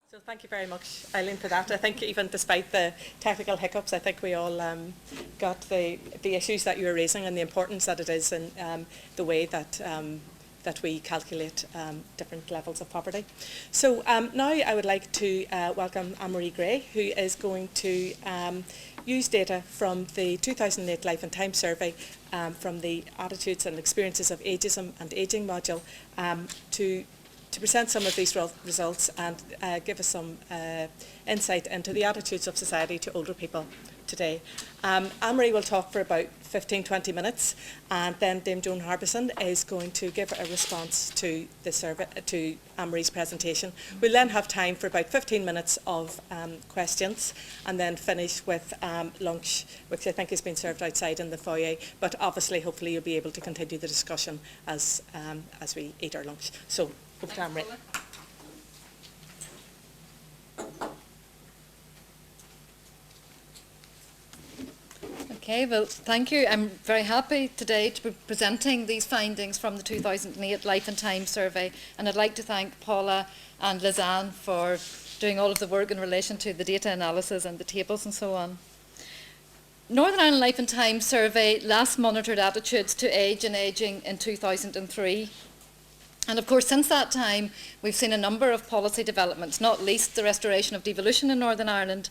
So thank you very much, Eileen, for that. I think even despite the technical hiccups, I think we all got the issues that you were raising and the importance that it is in the way that that we calculate different levels of poverty. So now I would like to welcome Anne-Marie Gray, who is going to use data from the 2008 Life and Time survey from the Attitudes and Experiences of Ageism and Ageing module to present some of these results and give us some insight into the attitudes of society to older people today. Anne-Marie will talk for about 15-20 minutes, and then Dame Joan Harbison is going to give a response to the survey, to Anne-Marie's presentation. We'll then have time for about 15 minutes of questions, and then finish with lunch, which I think has been served outside in the foyer. But obviously, hopefully, you'll be able to continue the discussion as we eat our lunch. So, over to Anne-Marie. Okay, well, thank you. I'm very happy today to be presenting these findings from the 2008 Life and Time survey, and I'd like to thank Paula and Lizanne for doing all of the work in relation to the data analysis and the tables and so on. Northern Ireland Life and Time survey last monitored attitudes to age and ageing in 2003. And of course, since that time, we've seen a number of policy developments, not least the restoration of devolution in Northern Ireland.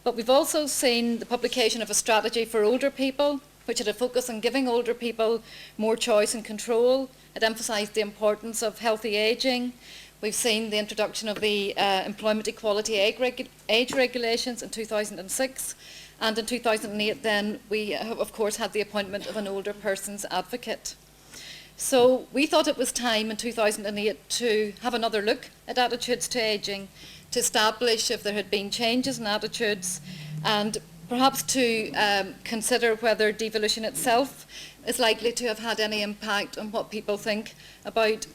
But we've also seen the publication of a strategy for older people, which had a focus on giving older people more choice and control. It emphasised the importance of healthy ageing. We've seen the introduction of the employment equality age regulations in 2006. And in 2008 then, we of course had the appointment of an older person's advocate. So we thought it was time in 2008 to have another look at attitudes to ageing, to establish if there had been changes in attitudes, and perhaps to consider whether devolution itself is likely to have had any impact on what people think about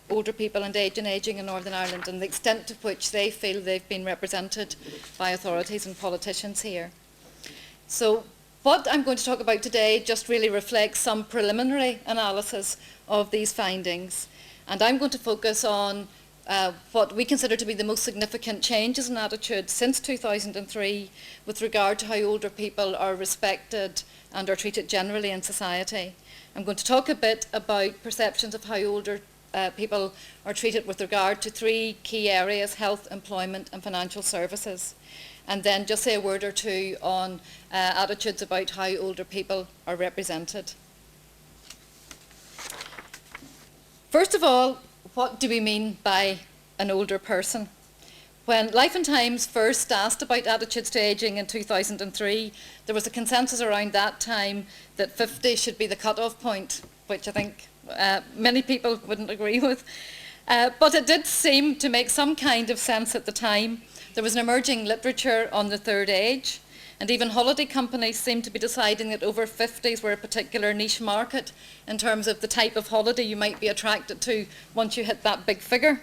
older people and ageing in Northern Ireland, and the extent to which they feel they've been represented by authorities and politicians here. So what I'm going to talk about today just really reflects some preliminary analysis of these findings, and I'm going to focus on what we consider to be the most significant changes in attitude since 2003 with regard to how older people are respected and are treated generally in society. I'm going to talk a bit about perceptions of how older people are treated with regard to three key areas: health, employment and financial services. And then just say a word or two on attitudes about how older people are represented. First of all, what do we mean by an older person? When Life and Times first asked about attitudes to ageing in 2003, there was a consensus around that time that 50 should be the cut-off point, which I think many people wouldn't agree with. But it did seem to make some kind of sense at the time. There was an emerging literature on the third age, and even holiday companies seemed to be deciding that over 50s were a particular niche market in terms of the type of holiday you might be attracted to once you hit that big figure.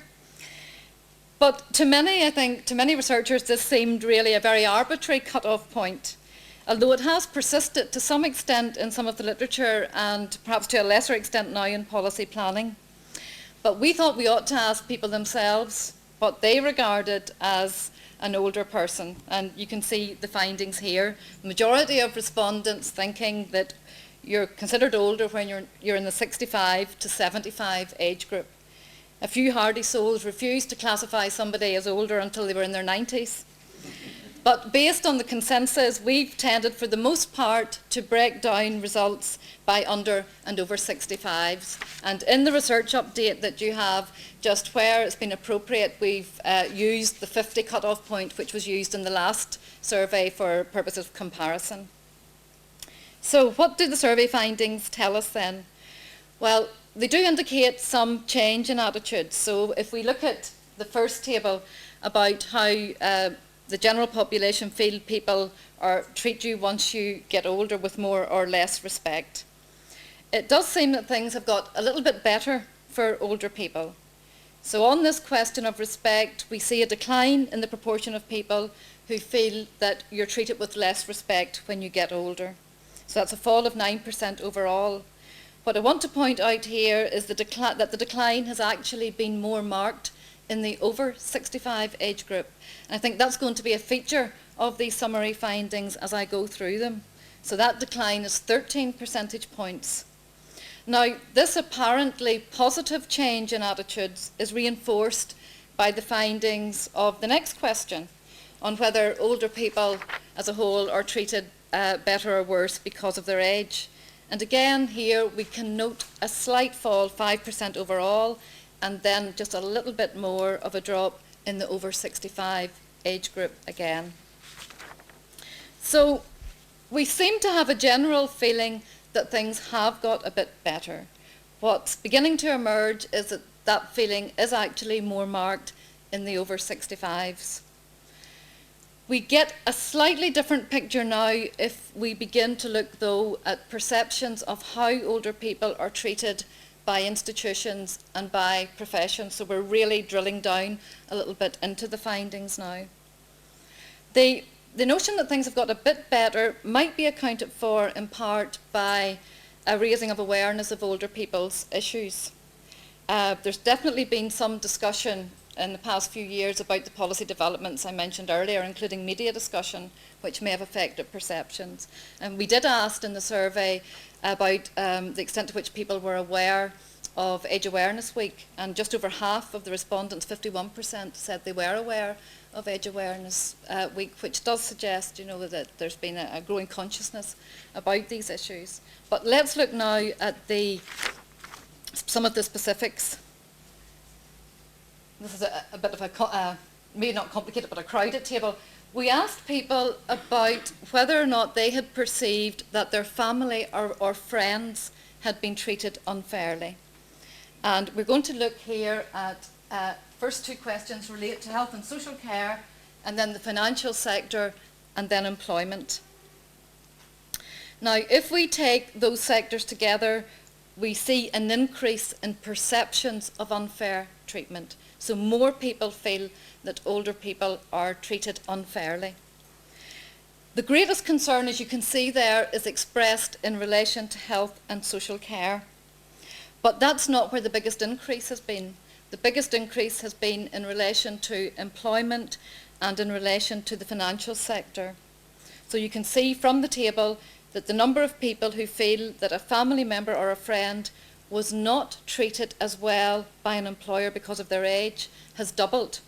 But to many, I think, to many researchers, this seemed really a very arbitrary cut-off point, although it has persisted to some extent in some of the literature and perhaps to a lesser extent now in policy planning. But we thought we ought to ask people themselves what they regarded as an older person, and you can see the findings here. The majority of respondents thinking that you're considered older when you're in the 65 to 75 age group. A few hardy souls refused to classify somebody as older until they were in their 90s. But based on the consensus, we've tended for the most part to break down results by under and over 65s. And in the research update that you have, just where it's been appropriate, we've used the 50 cut-off point, which was used in the last survey for purposes of comparison. So what do the survey findings tell us then? Well, they do indicate some change in attitudes. So if we look at the first table about how the general population feel people treat you once you get older with more or less respect, it does seem that things have got a little bit better for older people. So on this question of respect, we see a decline in the proportion of people who feel that you're treated with less respect when you get older. So that's a fall of 9% overall. What I want to point out here is that the decline has actually been more marked in the over 65 age group. And I think that's going to be a feature of these summary findings as I go through them. So that decline is 13 percentage points. Now, this apparently positive change in attitudes is reinforced by the findings of the next question on whether older people as a whole are treated better or worse because of their age. And again, here we can note a slight fall, 5% overall, and then just a little bit more of a drop in the over 65 age group again. So we seem to have a general feeling that things have got a bit better. What's beginning to emerge is that that feeling is actually more marked in the over 65s. We get a slightly different picture now if we begin to look, though, at perceptions of how older people are treated by institutions and by professions. So we're really drilling down a little bit into the findings now. The notion that things have got a bit better might be accounted for in part by a raising of awareness of older people's issues. There's definitely been some discussion in the past few years about the policy developments I mentioned earlier, including media discussion, which may have affected perceptions. And we did ask in the survey about the extent to which people were aware of Age Awareness Week, and just over half of the respondents, 51%, said they were aware of Age Awareness Week, which does suggest, that there's been a growing consciousness about these issues. But let's look now at some of the specifics. This is a bit of a, maybe not complicated, but a crowded table. We asked people about whether or not they had perceived that their family or friends had been treated unfairly. And we're going to look here at first two questions relate to health and social care, and then the financial sector, and then employment. Now, if we take those sectors together, we see an increase in perceptions of unfair treatment. So more people feel that older people are treated unfairly. The greatest concern, as you can see there, is expressed in relation to health and social care. But that's not where the biggest increase has been. The biggest increase has been in relation to employment and in relation to the financial sector. So you can see from the table that the number of people who feel that a family member or a friend was not treated as well by an employer because of their age has doubled.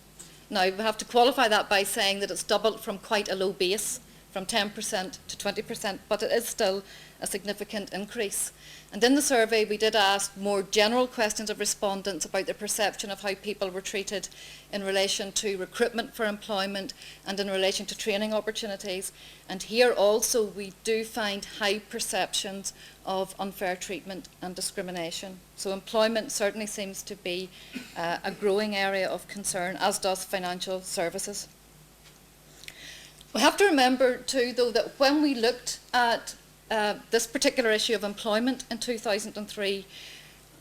Now, we have to qualify that by saying that it's doubled from quite a low base, from 10% to 20%, but it is still a significant increase. And in the survey, we did ask more general questions of respondents about their perception of how people were treated in relation to recruitment for employment and in relation to training opportunities. And here also we do find high perceptions of unfair treatment and discrimination. So employment certainly seems to be a growing area of concern, as does financial services. We have to remember too, though, that when we looked at this particular issue of employment in 2003,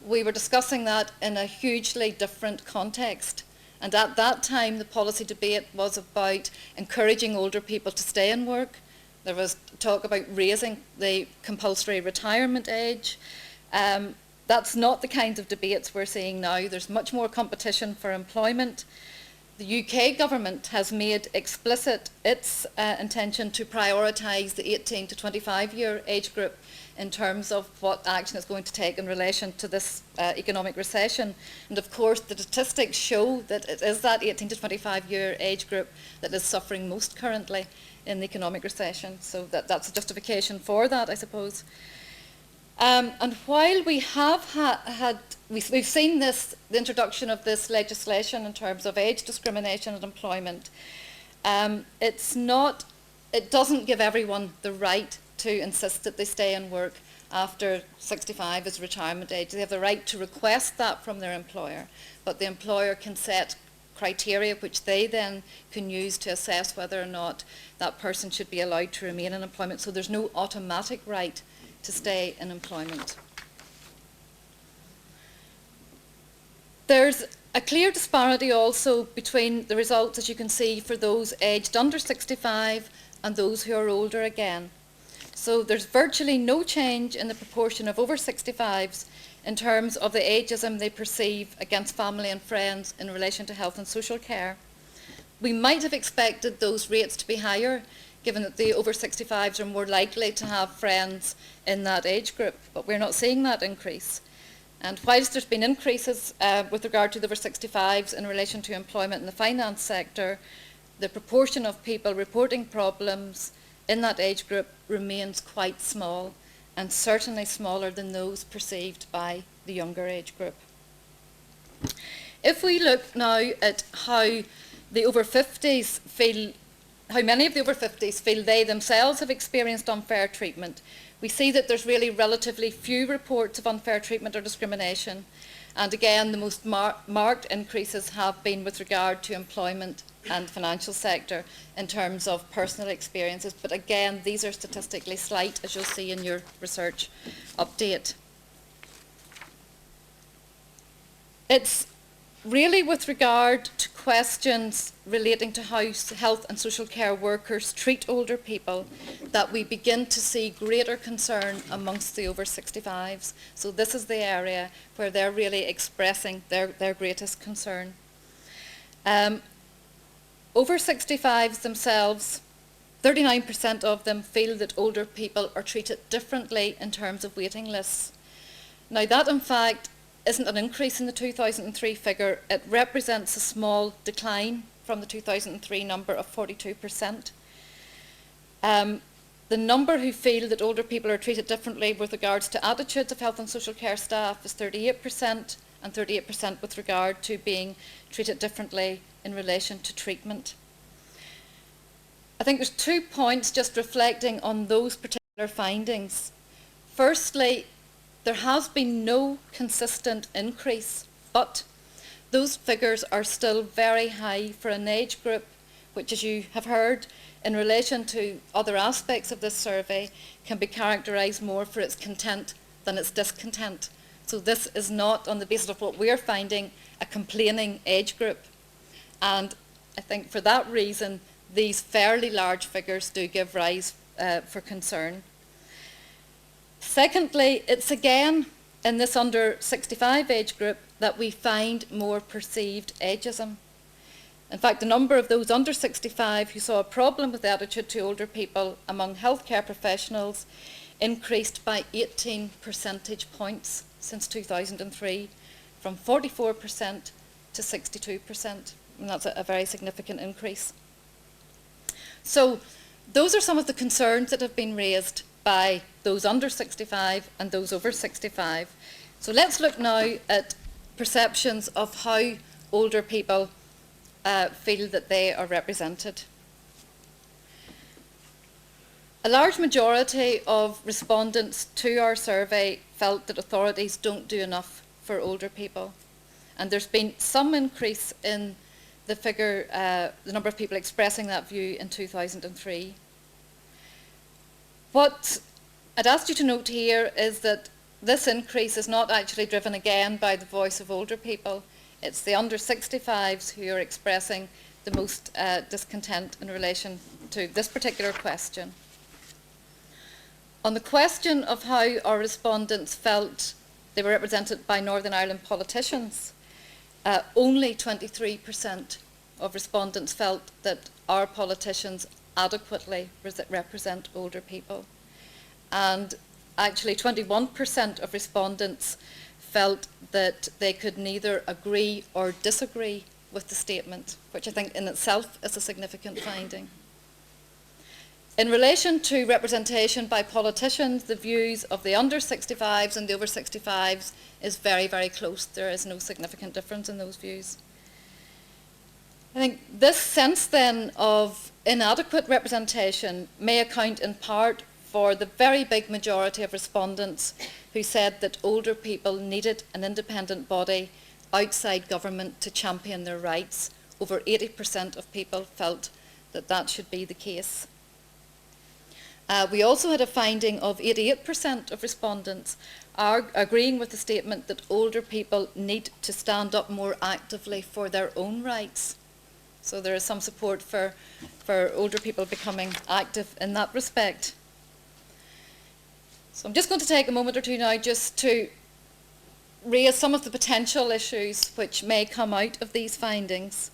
we were discussing that in a hugely different context. And at that time, the policy debate was about encouraging older people to stay in work. There was talk about raising the compulsory retirement age. That's not the kinds of debates we're seeing now. There's much more competition for employment. The UK government has made explicit its intention to prioritise the 18 to 25-year age group in terms of what action it's going to take in relation to this economic recession. And of course, the statistics show that it is that 18 to 25-year age group that is suffering most currently in the economic recession. So that's a justification for that, I suppose. And while we have we've seen the introduction of this legislation in terms of age discrimination and employment, it doesn't give everyone the right to insist that they stay in work after 65 as retirement age. They have the right to request that from their employer, but the employer can set criteria which they then can use to assess whether or not that person should be allowed to remain in employment. So there's no automatic right to stay in employment. There's a clear disparity also between the results, as you can see, for those aged under 65 and those who are older again. So there's virtually no change in the proportion of over 65s in terms of the ageism they perceive against family and friends in relation to health and social care. We might have expected those rates to be higher, given that the over 65s are more likely to have friends in that age group, but we're not seeing that increase. And whilst there's been increases with regard to the over 65s in relation to employment in the finance sector, the proportion of people reporting problems in that age group remains quite small, and certainly smaller than those perceived by the younger age group. If we look now at how the over 50s feel, how many of the over 50s feel they themselves have experienced unfair treatment, we see that there's really relatively few reports of unfair treatment or discrimination. And again, the most marked increases have been with regard to employment and financial sector in terms of personal experiences. But again, these are statistically slight, as you'll see in your research update. It's really with regard to questions relating to how health and social care workers treat older people that we begin to see greater concern amongst the over 65s. So this is the area where they're really expressing their greatest concern. Over 65s themselves, 39% of them feel that older people are treated differently in terms of waiting lists. Now that in fact isn't an increase in the 2003 figure. It represents a small decline from the 2003 number of 42%. The number who feel that older people are treated differently with regards to attitudes of health and social care staff is 38%, and 38% with regard to being treated differently in relation to treatment. I think there's 2 points just reflecting on those particular findings. Firstly, there has been no consistent increase, but those figures are still very high for an age group which, as you have heard, in relation to other aspects of this survey, can be characterised more for its content than its discontent. So this is not, on the basis of what we're finding, a complaining age group. And I think for that reason, these fairly large figures do give rise for concern. Secondly, it's again in this under 65 age group that we find more perceived ageism. In fact, the number of those under 65 who saw a problem with the attitude to older people among healthcare professionals increased by 18 percentage points since 2003, from 44% to 62%, and that's a very significant increase. So those are some of the concerns that have been raised by those under 65 and those over 65. So let's look now at perceptions of how older people feel that they are represented. A large majority of respondents to our survey felt that authorities don't do enough for older people. And there's been some increase in the figure, the number of people expressing that view in 2003. What I'd asked you to note here is that this increase is not actually driven again by the voice of older people. It's the under 65s who are expressing the most discontent in relation to this particular question. On the question of how our respondents felt they were represented by Northern Ireland politicians, only 23% of respondents felt that our politicians adequately represent older people. And actually 21% of respondents felt that they could neither agree or disagree with the statement, which I think in itself is a significant finding. In relation to representation by politicians, the views of the under 65s and the over 65s is very, very close. There is no significant difference in those views. I think this sense then of inadequate representation may account in part for the very big majority of respondents who said that older people needed an independent body outside government to champion their rights. Over 80% of people felt that that should be the case. We also had a finding of 88% of respondents are agreeing with the statement that older people need to stand up more actively for their own rights. So there is some support for older people becoming active in that respect. So I'm just going to take a moment or two now just to raise some of the potential issues which may come out of these findings.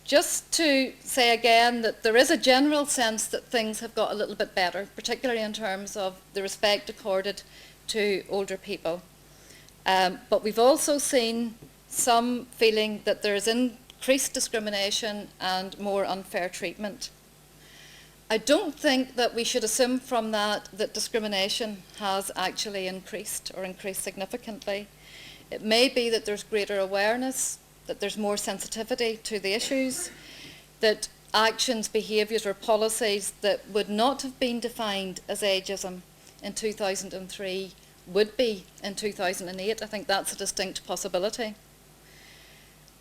Just to say again that there is a general sense that things have got a little bit better, particularly in terms of the respect accorded to older people. But we've also seen some feeling that there is increased discrimination and more unfair treatment. I don't think that we should assume from that that discrimination has actually increased or increased significantly. It may be that there's greater awareness, that there's more sensitivity to the issues, that actions, behaviours or policies that would not have been defined as ageism in 2003 would be in 2008. I think that's a distinct possibility.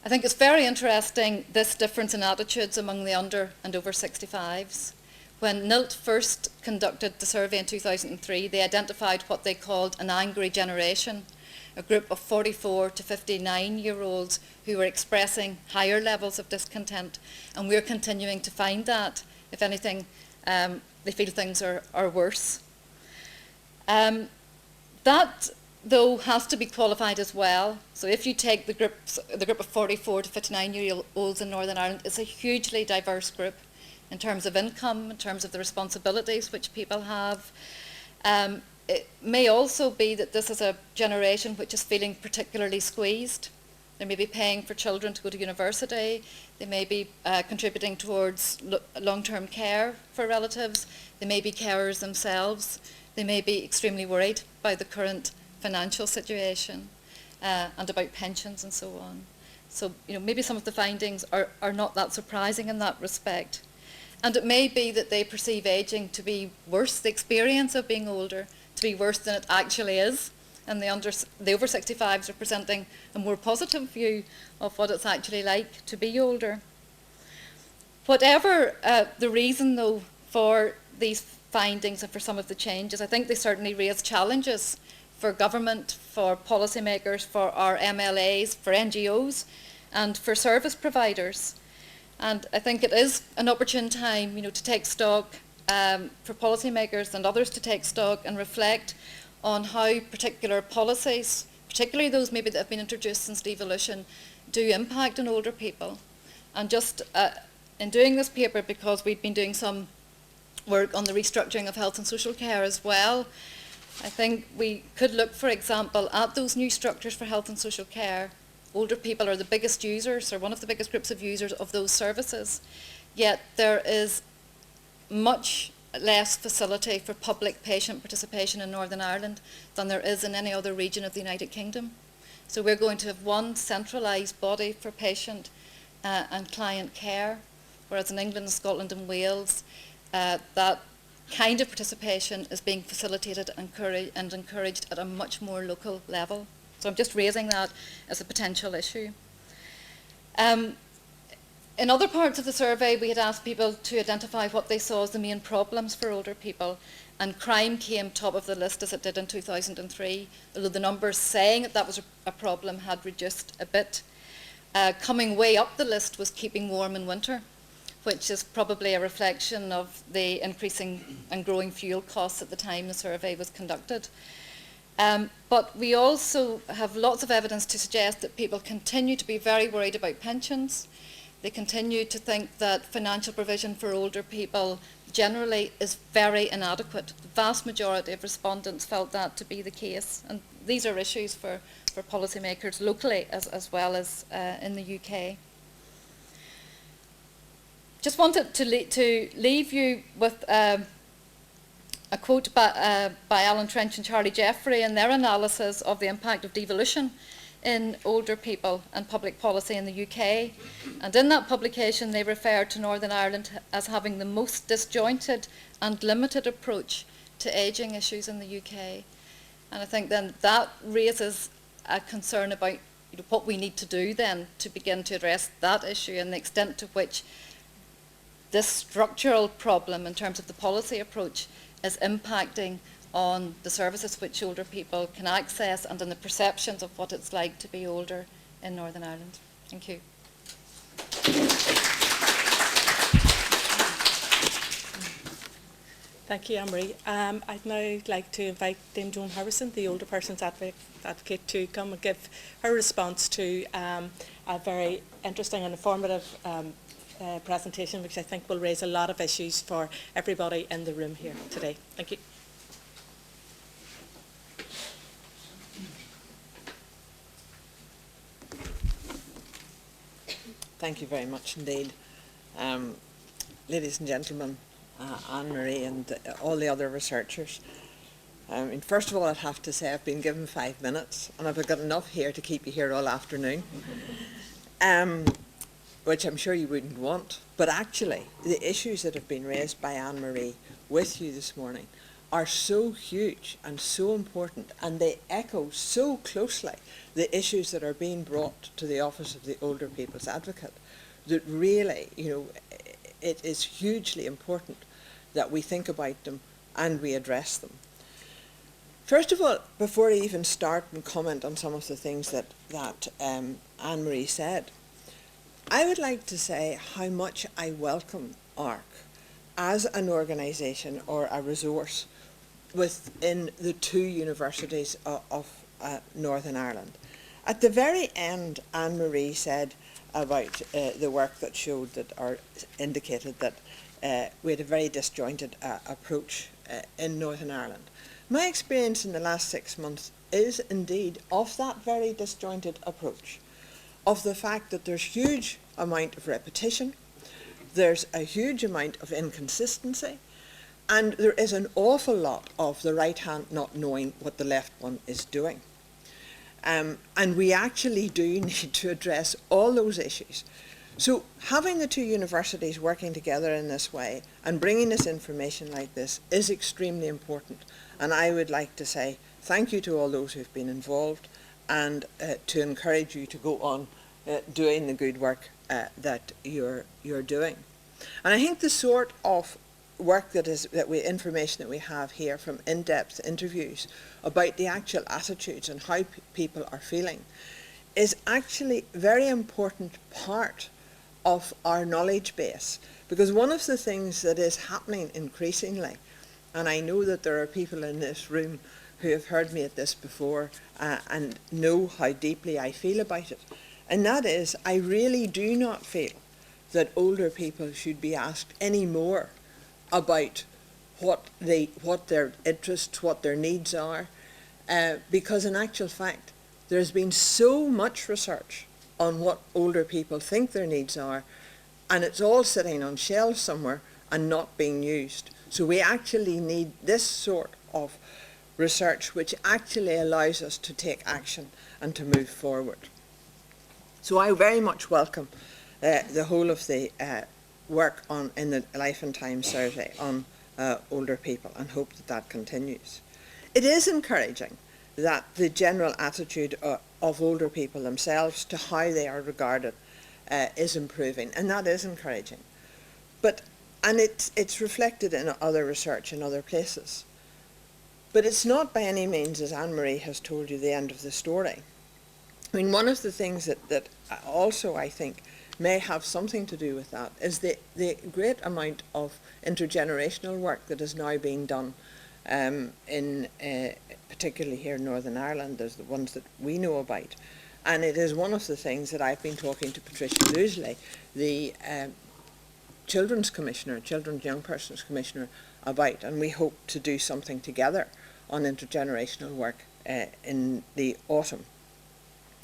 I think it's very interesting, this difference in attitudes among the under and over 65s. When NILT first conducted the survey in 2003, they identified what they called an angry generation, a group of 44 to 59-year-olds who were expressing higher levels of discontent, and we're continuing to find that. If anything, they feel things are worse. That, though, has to be qualified as well. So if you take the group of 44 to 59-year-olds in Northern Ireland, it's a hugely diverse group in terms of income, in terms of the responsibilities which people have. It may also be that this is a generation which is feeling particularly squeezed. They may be paying for children to go to university. They may be contributing towards long-term care for relatives. They may be carers themselves. They may be extremely worried by the current financial situation and about pensions and so on. So, maybe some of the findings are not that surprising in that respect. And it may be that they perceive ageing to be worse, the experience of being older, to be worse than it actually is. And the over 65s are presenting a more positive view of what it's actually like to be older. Whatever the reason, though, for these findings and for some of the changes, I think they certainly raise challenges for government, for policymakers, for our MLAs, for NGOs, and for service providers. And I think it is an opportune time, to take stock, for policymakers and others to take stock and reflect on how particular policies, particularly those maybe that have been introduced since devolution, do impact on older people. And just in doing this paper, because we've been doing some work on the restructuring of health and social care as well, I think we could look, for example, at those new structures for health and social care. Older people are the biggest users, or one of the biggest groups of users of those services, yet there is much less facility for public patient participation in Northern Ireland than there is in any other region of the United Kingdom. So we're going to have one centralised body for patient and client care, whereas in England, Scotland and Wales, that kind of participation is being facilitated and encouraged at a much more local level. So I'm just raising that as a potential issue. In other parts of the survey, we had asked people to identify what they saw as the main problems for older people, and crime came top of the list as it did in 2003, although the numbers saying that was a problem had reduced a bit. Coming way up the list was keeping warm in winter, which is probably a reflection of the increasing and growing fuel costs at the time the survey was conducted. But we also have lots of evidence to suggest that people continue to be very worried about pensions. They continue to think that financial provision for older people generally is very inadequate. The vast majority of respondents felt that to be the case. And these are issues for policymakers locally as well as in the UK. Just wanted to leave you with a quote by Alan Trench and Charlie Jeffrey in their analysis of the impact of devolution in older people and public policy in the UK. And in that publication, they referred to Northern Ireland as having the most disjointed and limited approach to ageing issues in the UK. And I think then that raises a concern about what we need to do then to begin to address that issue and the extent to which this structural problem in terms of the policy approach is impacting on the services which older people can access and on the perceptions of what it's like to be older in Northern Ireland. Thank you. Thank you, Anne-Marie. I'd now like to invite Dame Joan Harrison, the older person's advocate, to come and give her response to a very interesting and informative presentation, which I think will raise a lot of issues for everybody in the room here today. Thank you. Thank you very much indeed. Ladies and gentlemen, Anne-Marie and all the other researchers. First of all, I'd have to say I've been given 5 minutes and I've got enough here to keep you here all afternoon, which I'm sure you wouldn't want. But actually, the issues that have been raised by Anne-Marie with you this morning are so huge and so important, and they echo so closely the issues that are being brought to the Office of the Older People's Advocate, that really, it is hugely important that we think about them and we address them. First of all, before I even start and comment on some of the things that Anne-Marie said, I would like to say how much I welcome ARK as an organisation or a resource within the 2 universities of Northern Ireland. At the very end, Anne-Marie said about the work that showed that, or indicated that we had a very disjointed approach in Northern Ireland. My experience in the last 6 months is indeed of that very disjointed approach, of the fact that there's huge amount of repetition, there's a huge amount of inconsistency, and there is an awful lot of the right hand not knowing what the left one is doing. And we actually do need to address all those issues. So having the 2 universities working together in this way and bringing us information like this is extremely important. And I would like to say thank you to all those who've been involved, and to encourage you to go on doing the good work that you're doing. And I think the sort of work information that we have here from in-depth interviews about the actual attitudes and how people are feeling is actually a very important part of our knowledge base. Because one of the things that is happening increasingly, and I know that there are people in this room who have heard me at this before and know how deeply I feel about it, and that is, I really do not feel that older people should be asked any more about what their interests, what their needs are, because in actual fact, there's been so much research on what older people think their needs are, and it's all sitting on shelves somewhere and not being used. So we actually need this sort of research which actually allows us to take action and to move forward. So I very much welcome the whole of the work in the Life and Time survey on older people, and hope that that continues. It is encouraging that the general attitude of older people themselves to how they are regarded is improving, and that is encouraging. And it's reflected in other research in other places. But it's not by any means, as Anne-Marie has told you, the end of the story. I mean, one of the things that also I think may have something to do with that is the great amount of intergenerational work that is now being done particularly here in Northern Ireland. There's the ones that we know about. And it is one of the things that I've been talking to Patricia Loosley, the Children's Commissioner, Children's Young Persons Commissioner, about, and we hope to do something together on intergenerational work in the autumn.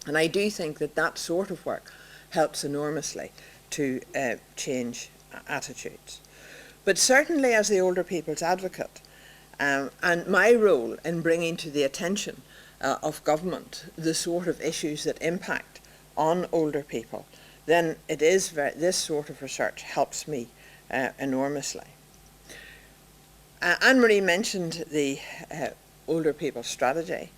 And I do think that that sort of work helps enormously to change attitudes. But certainly as the older people's advocate, and my role in bringing to the attention of government the sort of issues that impact on older people, then it is this sort of research helps me enormously. Anne-Marie mentioned the older people strategy.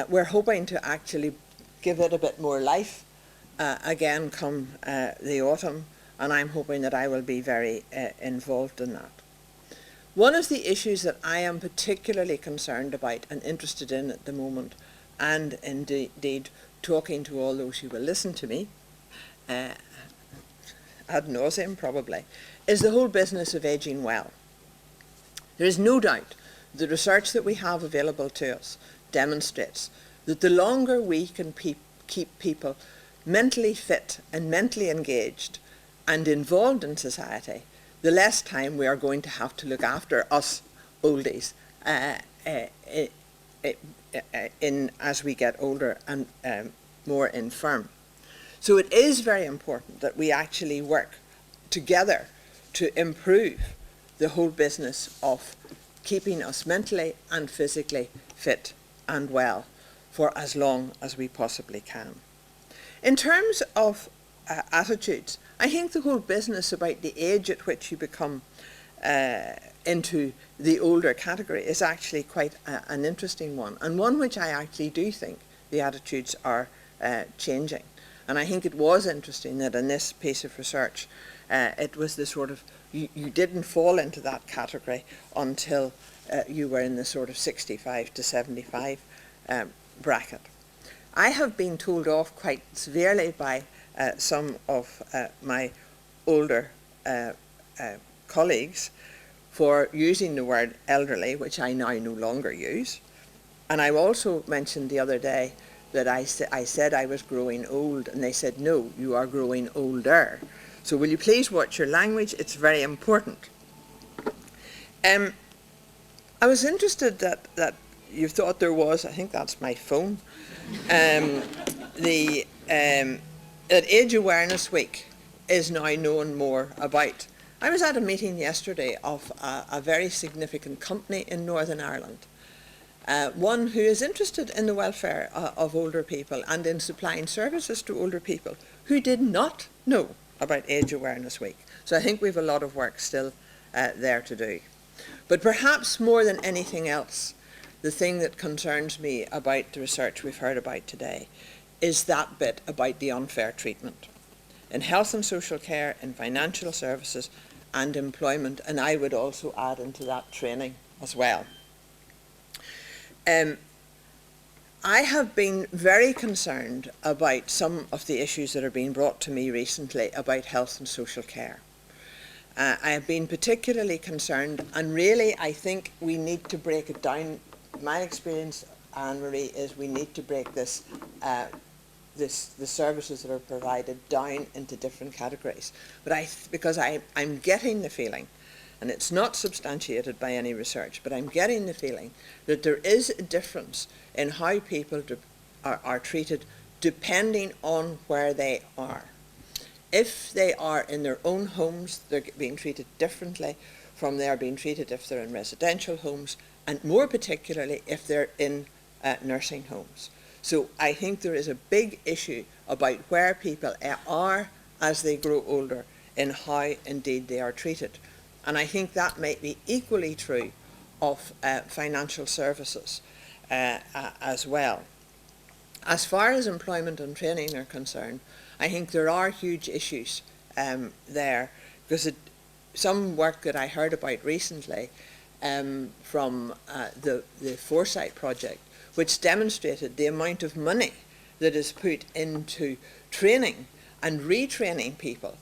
We're hoping to actually give it a bit more life again come the autumn, and I'm hoping that I will be very involved in that. One of the issues that I am particularly concerned about and interested in at the moment, and indeed talking to all those who will listen to me, ad nauseum probably, is the whole business of ageing well. There is no doubt the research that we have available to us demonstrates that the longer we can keep people mentally fit and mentally engaged and involved in society, the less time we are going to have to look after us oldies as we get older and more infirm. So it is very important that we actually work together to improve the whole business of keeping us mentally and physically fit and well for as long as we possibly can. In terms of attitudes, I think the whole business about the age at which you become into the older category is actually quite an interesting one, and one which I actually do think the attitudes are changing. And I think it was interesting that in this piece of research it was the sort of, you didn't fall into that category until you were in the sort of 65 to 75 bracket. I have been told off quite severely by some of my older colleagues for using the word elderly, which I now no longer use. And I also mentioned the other day that I said I was growing old, and they said, no, you are growing older. So will you please watch your language? It's very important. I was interested that you thought there was, I think that's my phone, that Age Awareness Week is now known more about. I was at a meeting yesterday of a very significant company in Northern Ireland, one who is interested in the welfare of older people and in supplying services to older people who did not know about Age Awareness Week. So I think we have a lot of work still there to do. But perhaps more than anything else, the thing that concerns me about the research we've heard about today is that bit about the unfair treatment in health and social care, in financial services and employment, and I would also add into that training as well. I have been very concerned about some of the issues that are being brought to me recently about health and social care. I have been particularly concerned, and really I think we need to break it down. My experience, Anne-Marie, is we need to break this, the services that are provided down into different categories. But because I'm getting the feeling, and it's not substantiated by any research, but I'm getting the feeling that there is a difference in how people are treated depending on where they are. If they are in their own homes, they're being treated differently from they are being treated if they're in residential homes, and more particularly if they're in nursing homes. So I think there is a big issue about where people are as they grow older in how indeed they are treated. And I think that might be equally true of financial services as well. As far as employment and training are concerned, I think there are huge issues there, because some work that I heard about recently from the Foresight project, which demonstrated the amount of money that is put into training and retraining people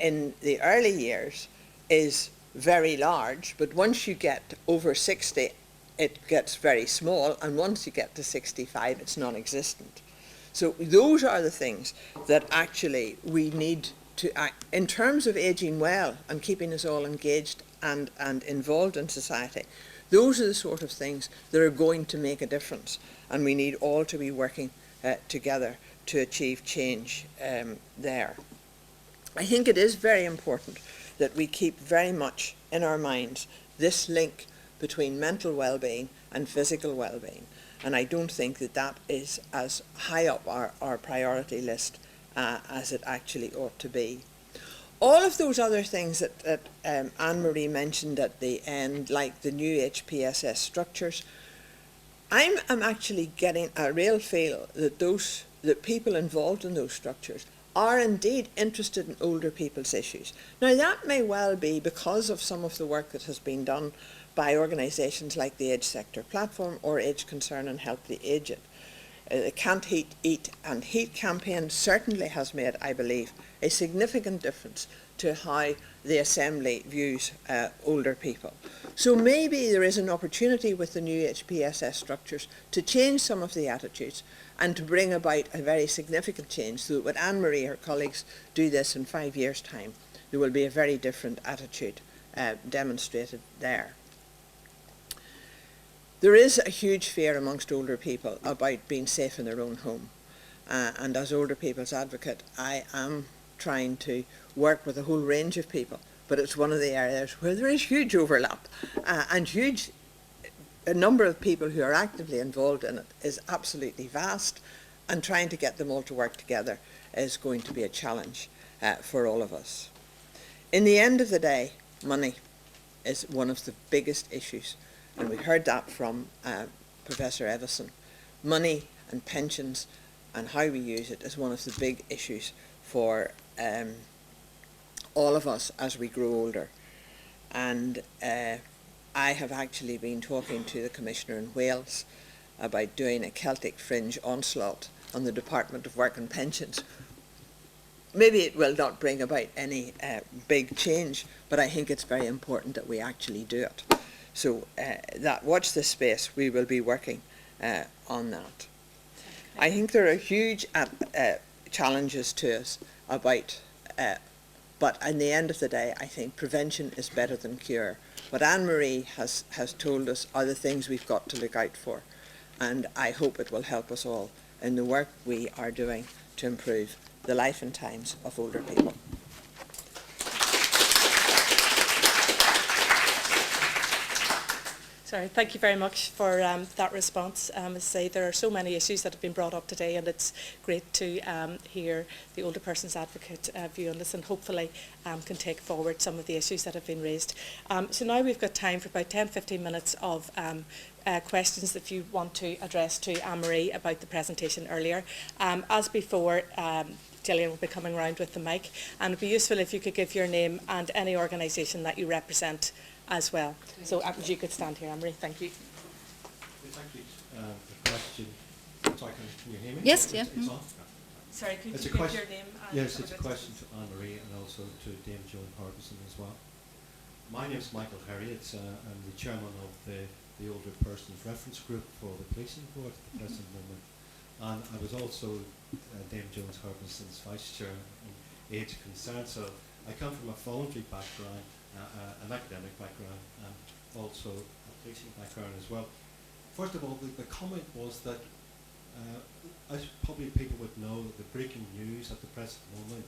in the early years is very large, but once you get over 60, it gets very small, and once you get to 65, it's non-existent. So those are the things that actually we need to, in terms of ageing well and keeping us all engaged and involved in society, those are the sort of things that are going to make a difference, and we need all to be working together to achieve change there. I think it is very important that we keep very much in our minds this link between mental well-being and physical well-being, and I don't think that that is as high up our priority list as it actually ought to be. All of those other things that Anne-Marie mentioned at the end, like the new HPSS structures, I'm actually getting a real feel that people involved in those structures are indeed interested in older people's issues. Now that may well be because of some of the work that has been done by organisations like the Age Sector Platform or Age Concern and Help the Aged. The Can't Eat and Heat campaign certainly has made, I believe, a significant difference to how the Assembly views older people. So maybe there is an opportunity with the new HPSS structures to change some of the attitudes and to bring about a very significant change, so that when Anne-Marie and her colleagues do this in 5 years' time, there will be a very different attitude demonstrated there. There is a huge fear amongst older people about being safe in their own home. And as older people's advocate, I am trying to work with a whole range of people, but it's one of the areas where there is huge overlap and a number of people who are actively involved in it is absolutely vast, and trying to get them all to work together is going to be a challenge for all of us. In the end of the day, money is one of the biggest issues, and we heard that from Professor Evison. Money and pensions and how we use it is one of the big issues for all of us as we grow older. And I have actually been talking to the Commissioner in Wales about doing a Celtic fringe onslaught on the Department of Work and Pensions. Maybe it will not bring about any big change, but I think it's very important that we actually do it. So watch this space. We will be working on that. I think there are huge challenges to us about, but in the end of the day, I think prevention is better than cure. What Anne-Marie has told us are the things we've got to look out for, and I hope it will help us all in the work we are doing to improve the life and times of older people. Sorry, thank you very much for that response. As I say, there are so many issues that have been brought up today, and it's great to hear the older person's advocate view on this, and hopefully can take forward some of the issues that have been raised. So now we've got time for about 10-15 minutes of questions that you want to address to Anne-Marie about the presentation earlier. As before, Gillian will be coming round with the mic, and it would be useful if you could give your name and any organisation that you represent as well. So if you could stand here, Anne-Marie, thank you. Thank you. The question, sorry, can you hear me? Yes, yeah. It's on? Sorry, could It's you a give question- your name? And Yes, it's a question to Anne-Marie and also to Dame Joan Harbison as well. My name is Michael Harriott. I'm the chairman of the Older Persons Reference Group for the Policing Board at the present moment. And I was also Dame Joan Harbison's vice chair on Age Concern. So I come from a voluntary background, an academic background, and also a policing background as well. First of all, the comment was that, as probably people would know, the breaking news at the present moment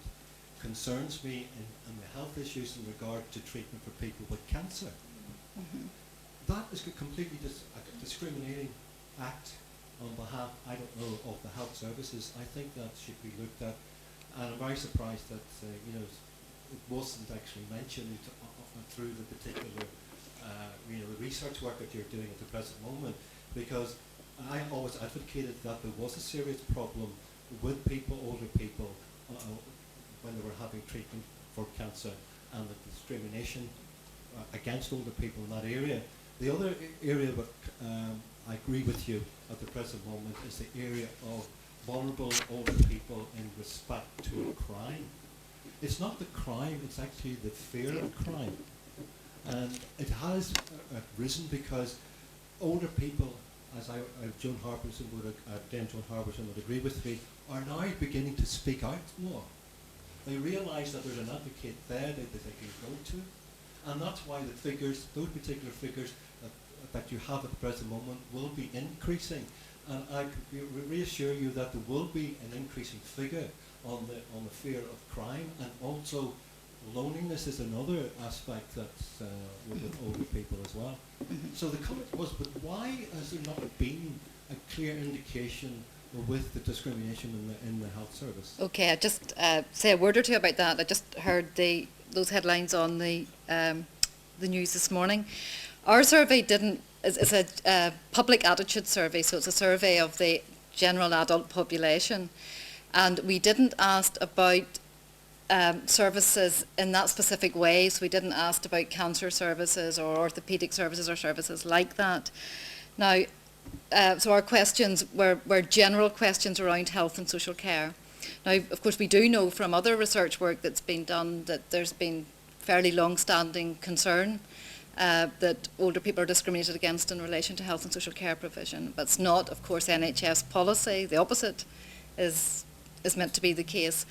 concerns me in the health issues in regard to treatment for people with cancer. Mm-hmm. That is a completely a discriminating act on behalf, I don't know, of the health services. I think that should be looked at, and I'm very surprised that it wasn't actually mentioned through the particular the research work that you're doing at the present moment, because I always advocated that there was a serious problem with people, older people, when they were having treatment for cancer, and the discrimination against older people in that area. The other area that I agree with you at the present moment is the area of vulnerable older people in respect to a crime. It's not the crime, it's actually the fear of crime. And it has risen because older people, as Joan Harbison Dame Joan Harbison would agree with me, are now beginning to speak out more. They realise that there's an advocate there that they can go to, and that's why the figures, those particular figures that you have at the present moment, will be increasing. And I could reassure you that there will be an increasing figure on the fear of crime, and also loneliness is another aspect that's with older people as well. So the comment was, but why has there not been a clear indication with the discrimination in the health service? Okay, I just say a word or two about that. I just heard those headlines on the news this morning. Our survey is a public attitude survey, so it's a survey of the general adult population, and we didn't ask about services in that specific way. So we didn't ask about cancer services or orthopaedic services or services like that. Now, so our questions were general questions around health and social care. Now, of course, we do know from other research work that's been done that there's been fairly long-standing concern that older people are discriminated against in relation to health and social care provision. But it's not, of course, NHS policy. The opposite is meant to be the case.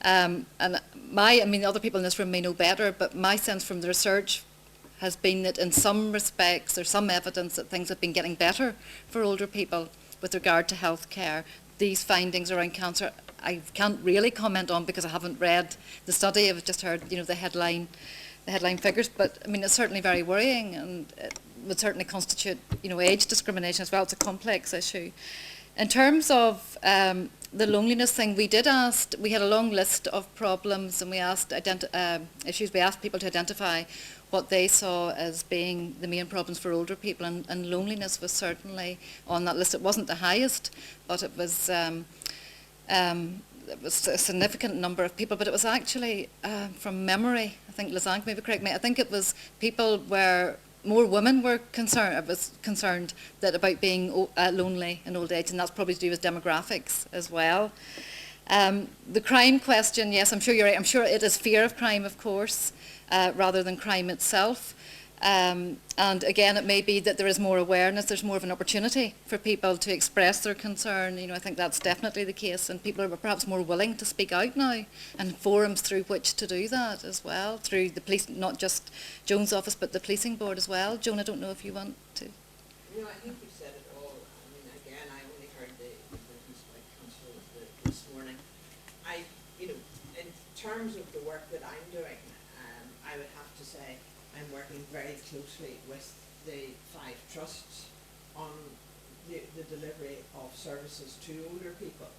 And other people in this room may know better, but my sense from the research has been that in some respects there's some evidence that things have been getting better for older people with regard to health care. These findings around cancer I can't really comment on because I haven't read the study. I've just heard the headline figures, but I mean it's certainly very worrying, and it would certainly constitute age discrimination as well. It's a complex issue. In terms of the loneliness thing, we had a long list of problems, and we asked issues. We asked people to identify what they saw as being the main problems for older people, and loneliness was certainly on that list. It wasn't the highest, but it was a significant number of people. But it was actually, from memory, I think Lizanne maybe correct me, I think it was people where more women were concerned about being lonely in old age, and that's probably to do with demographics as well. The crime question, yes, I'm sure you're right. I'm sure it is fear of crime, of course, rather than crime itself. And again, it may be that there is more awareness, there's more of an opportunity for people to express their concern. I think that's definitely the case, and people are perhaps more willing to speak out now, and forums through which to do that as well, through the police, not just Joan's office, but the policing board as well. Joan, I don't know if you want to. No, I think you've said it all. I mean, again, I only heard the business by council this morning. In terms of the work that I'm doing, I would have to say I'm working very closely with the 5 trusts on the delivery of services to older people,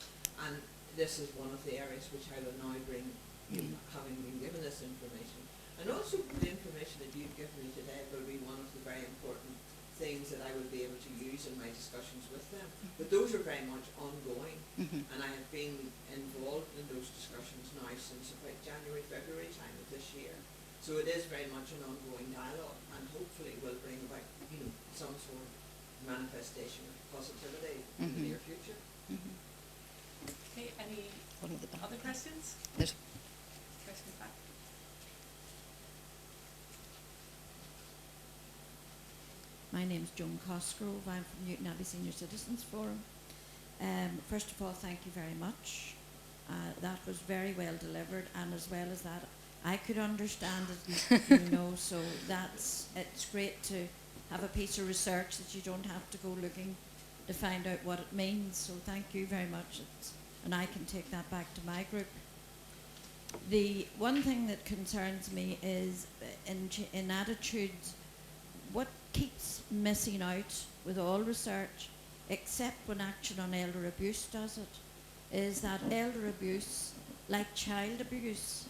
and this is one of the areas which I will now bring, having been given this information, and also the information that you've given me today will be one of the very important things that I will be able to use in my discussions with them. But those are very much ongoing, and I have been involved in those discussions now since about January, February time of this year. So it is very much an ongoing dialogue, and hopefully will bring about some sort of manifestation of positivity in the near future. Okay, any other questions? There's Questions back? My name's Joan Cosgrove. I'm from Newton Abbey Senior Citizens Forum. First of all, thank you very much. That was very well delivered, and as well as that, I could understand it, so it's great to have a piece of research that you don't have to go looking to find out what it means. So thank you very much, and I can take that back to my group. The one thing that concerns me is in attitudes, what keeps missing out with all research, except when Action on Elder Abuse does it, is that elder abuse, like child abuse,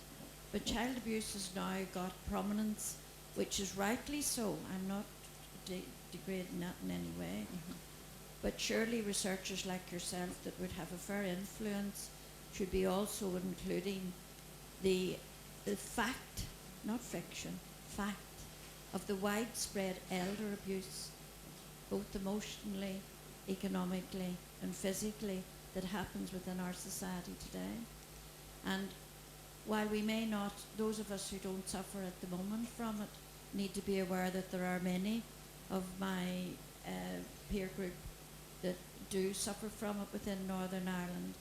but child abuse has now got prominence, which is rightly so. I'm not degrading that in any way. But surely researchers like yourself that would have a fair influence should be also including the fact, not fiction, fact, of the widespread elder abuse, both emotionally, economically and physically, that happens within our society today. And while we may not, those of us who don't suffer at the moment from it, need to be aware that there are many of my peer group that do suffer from it within Northern Ireland,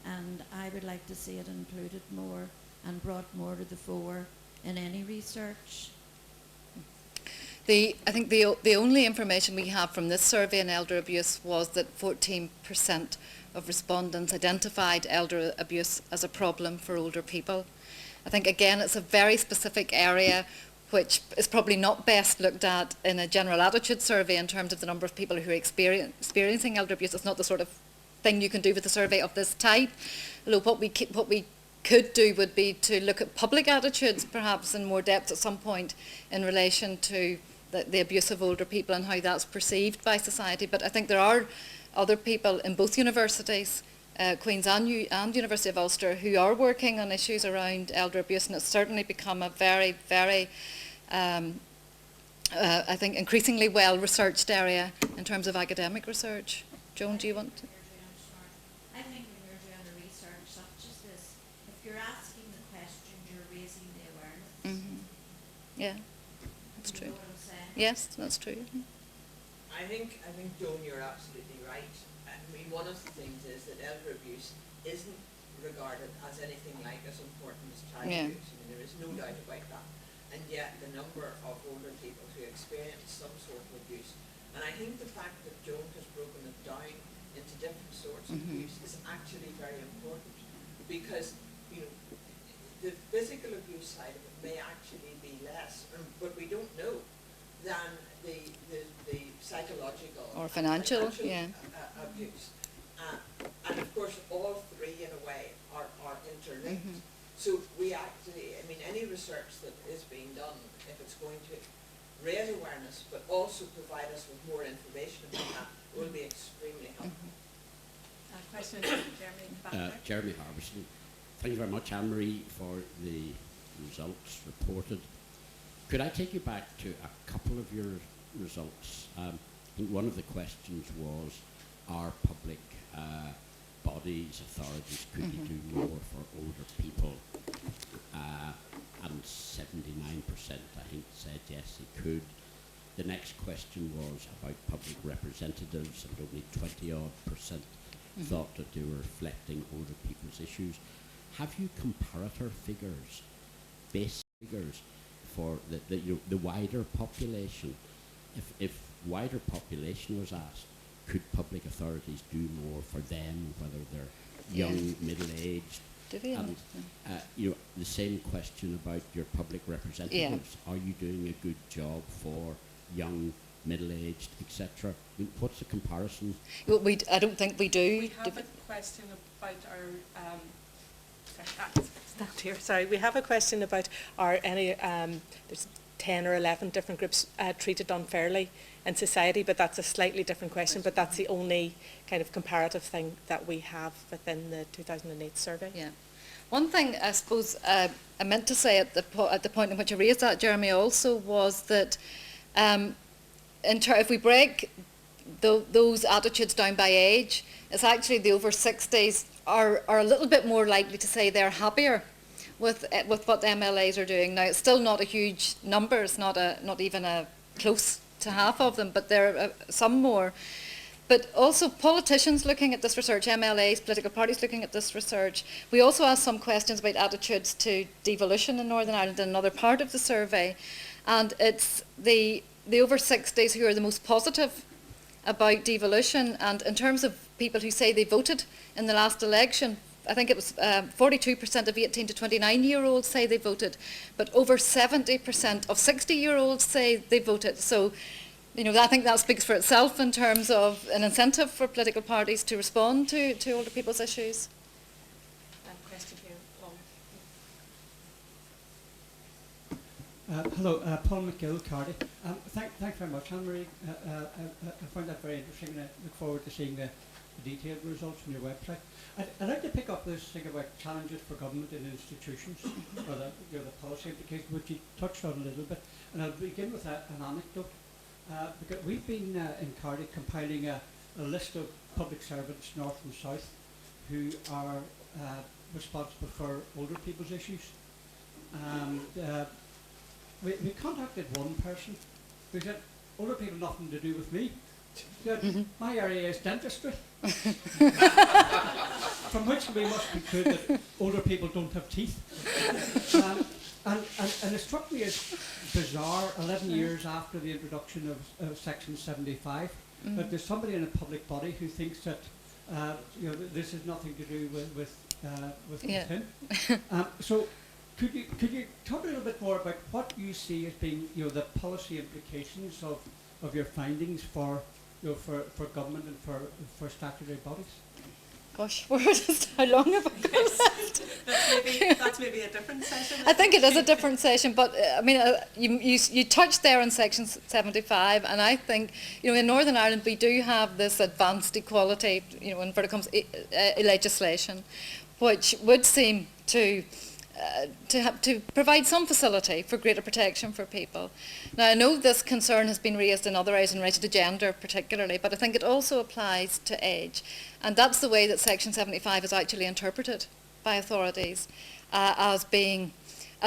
and I would like to see it included more and brought more to the fore in any research. I think the only information we have from this survey on elder abuse was that 14% of respondents identified elder abuse as a problem for older people. I think, again, it's a very specific area which is probably not best looked at in a general attitude survey in terms of the number of people who are experiencing elder abuse. It's not the sort of thing you can do with a survey of this type. Although what we could do would be to look at public attitudes perhaps in more depth at some point in relation to the abuse of older people and how that's perceived by society. But I think there are other people in both universities, Queen's and University of Ulster, who are working on issues around elder abuse, and it's certainly become a very, very I think, increasingly well-researched area in terms of academic research. Joan, do you want to? I think when you're doing a research such as this, if you're asking the question, you're raising the awareness. Mm-hmm. Yeah, that's You true. know what I'm saying? Yes, that's true. I think, Joan, you're absolutely right. I mean, one of the things is that elder abuse isn't regarded as anything like as important as child Yeah. abuse. I mean, there is no doubt about that. And yet the number of older people who experience some sort of abuse, and I think the fact that Joan has broken it down into different sorts of abuse is actually very important, because, you know, the physical abuse side of it may actually be less, but we don't know, than the psychological Or financial, yeah. Abuse. And of course, all three in a way are interlinked. So we actually, I mean, any research that is being done, if it's going to raise awareness but also provide us with more information about that, will be extremely helpful. Question from Jeremy in the back there. Jeremy Harbison. Thank you very much, Anne-Marie, for the results reported. Could I take you back to a couple of your results? I think one of the questions was, are public bodies, authorities, could you do more for older people? And 79%, I think, said yes, they could. The next question was about public representatives, and only 20-odd% thought that they were reflecting older people's issues. Have you comparator figures, base figures, for the wider population? If wider population was asked, could public authorities do more for them, whether they're young, middle-aged? And you know, the same question about your public representatives. Are you doing a good job for young, middle-aged, etc.? I mean, what's the comparison? Well, I don't think we do. We have a question about our, stand here, sorry. We have a question about there's 10 or 11 different groups treated unfairly in society, but that's a slightly different question, but that's the only kind of comparative thing that we have within the 2008 survey. Yeah. One thing I suppose I meant to say at the point in which I raised that, Jeremy, also was that if we break those attitudes down by age, it's actually the over 60s are a little bit more likely to say they're happier with what the MLAs are doing. Now, it's still not a huge number, it's not even a close to half of them, but there are some more. But also politicians looking at this research, MLAs, political parties looking at this research. We also asked some questions about attitudes to devolution in Northern Ireland in another part of the survey. And it's the over 60s who are the most positive about devolution. And in terms of people who say they voted in the last election, I think it was 42% of 18 to 29-year-olds say they voted, but over 70% of 60-year-olds say they voted. So, you know, I think that speaks for itself in terms of an incentive for political parties to respond to older people's issues. Question here, Paul. Hello, Paul McGill, Cardiff. Thanks very much, Anne-Marie. I found that very interesting, and I look forward to seeing the detailed results from your website. I'd like to pick up this thing about challenges for government and institutions, or the policy implications, which you touched on a little bit. And I'll begin with an anecdote. Because we've been in Cardiff compiling a list of public servants, north and south, who are responsible for older people's issues. And we contacted one person who said, older people nothing to do with me. Said, my area is dentistry. From which we must conclude that older people don't have teeth. And it struck me as bizarre, 11 years after the introduction of Section 75, that there's somebody in a public body who thinks that this has nothing to do with him. So could you talk a little bit more about what you see as being the policy implications of your findings for government and for statutory bodies? Gosh, how long have I got left? That's maybe a different session. I think it is a different session, but I mean, you touched there on Section 75, and I think, in Northern Ireland we do have this advanced equality, when it comes legislation, which would seem to to provide some facility for greater protection for people. Now, I know this concern has been raised in other areas in relation to gender particularly, but I think it also applies to age. And that's the way that Section 75 is actually interpreted by authorities, as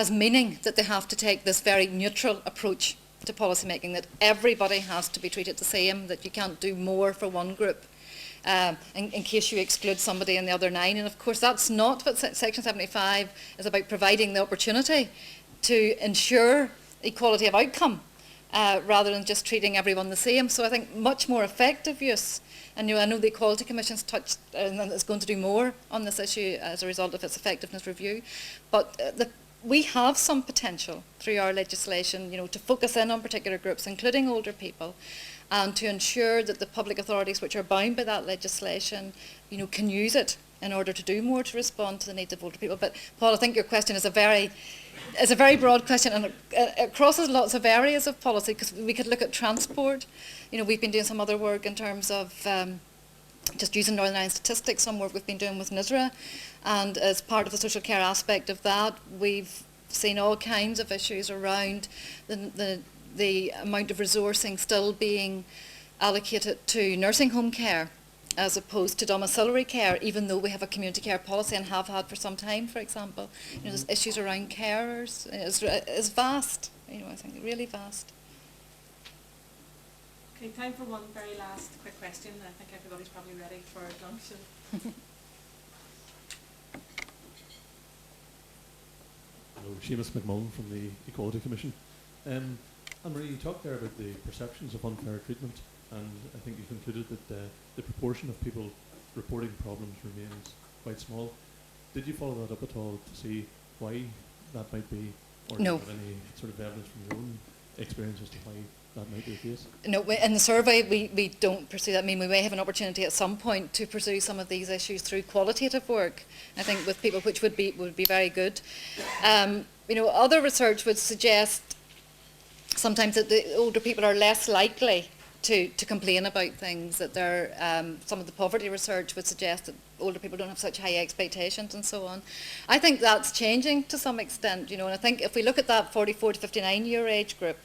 meaning that they have to take this very neutral approach to policy making, that everybody has to be treated the same, that you can't do more for one group in case you exclude somebody in the other 9. And of course that's not what Section 75 is about, providing the opportunity to ensure equality of outcome rather than just treating everyone the same. So I think much more effective use, and I know the Equality Commission's touched and is going to do more on this issue as a result of its effectiveness review, but we have some potential through our legislation, to focus in on particular groups, including older people, and to ensure that the public authorities which are bound by that legislation, can use it in order to do more to respond to the needs of older people. But Paul, I think your question is a very broad question, and it crosses lots of areas of policy, because we could look at transport. We've been doing some other work in terms of just using Northern Ireland statistics, some work we've been doing with NISRA, and as part of the social care aspect of that, we've seen all kinds of issues around the amount of resourcing still being allocated to nursing home care as opposed to domiciliary care, even though we have a community care policy and have had for some time, for example. There's issues around carers. It's vast, I think really vast. Okay, time for one very last quick question. I think everybody's probably ready for lunch. Hello, Seamus McMullen from the Equality Commission. Anne-Marie, you talked there about the perceptions of unfair treatment, and I think you concluded that the proportion of people reporting problems remains quite small. Did you follow that up at all to see why that might be, or No. do you have any sort of evidence from your own experience as to why that might be the case? No, in the survey we don't pursue that. I mean, we may have an opportunity at some point to pursue some of these issues through qualitative work, I think, with people, which would be very good. Other research would suggest sometimes that the older people are less likely to complain about things, that some of the poverty research would suggest that older people don't have such high expectations and so on. I think that's changing to some extent, and I think if we look at that 44 to 59 year age group,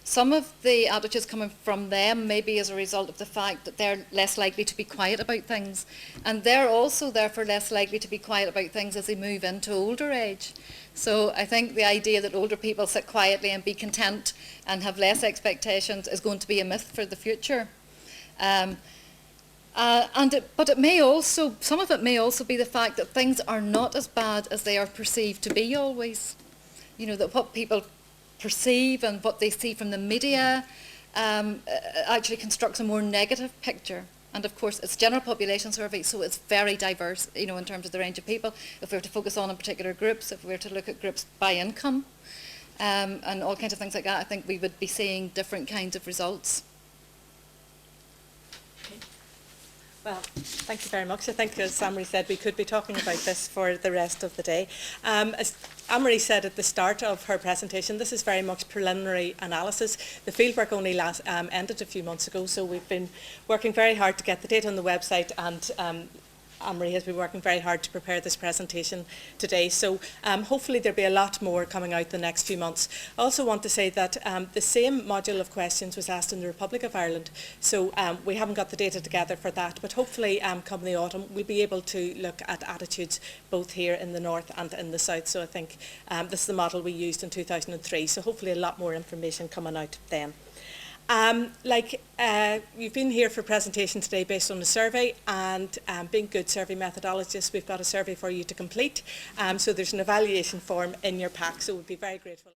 some of the attitudes coming from them may be as a result of the fact that they're less likely to be quiet about things, and they're also therefore less likely to be quiet about things as they move into older age. So I think the idea that older people sit quietly and be content and have less expectations is going to be a myth for the future. But it may also, some of it may also be the fact that things are not as bad as they are perceived to be always. That what people perceive and what they see from the media actually constructs a more negative picture. And of course it's a general population survey, so it's very diverse, in terms of the range of people. If we were to focus on particular groups, if we were to look at groups by income, and all kinds of things like that, I think we would be seeing different kinds of results. Okay. Well, thank you very much. I think, as Anne-Marie said, we could be talking about this for the rest of the day. As Anne-Marie said at the start of her presentation, this is very much preliminary analysis. The fieldwork only ended a few months ago, so we've been working very hard to get the data on the website, and Anne-Marie has been working very hard to prepare this presentation today. So hopefully there'll be a lot more coming out the next few months. I also want to say that the same module of questions was asked in the Republic of Ireland. So we haven't got the data together for that, but hopefully come the autumn we'll be able to look at attitudes both here in the north and in the south. So I think this is the model we used in 2003. So hopefully a lot more information coming out then. You've been here for a presentation today based on a survey, and being good survey methodologists, we've got a survey for you to complete. So there's an evaluation form in your pack, so we'd be very grateful.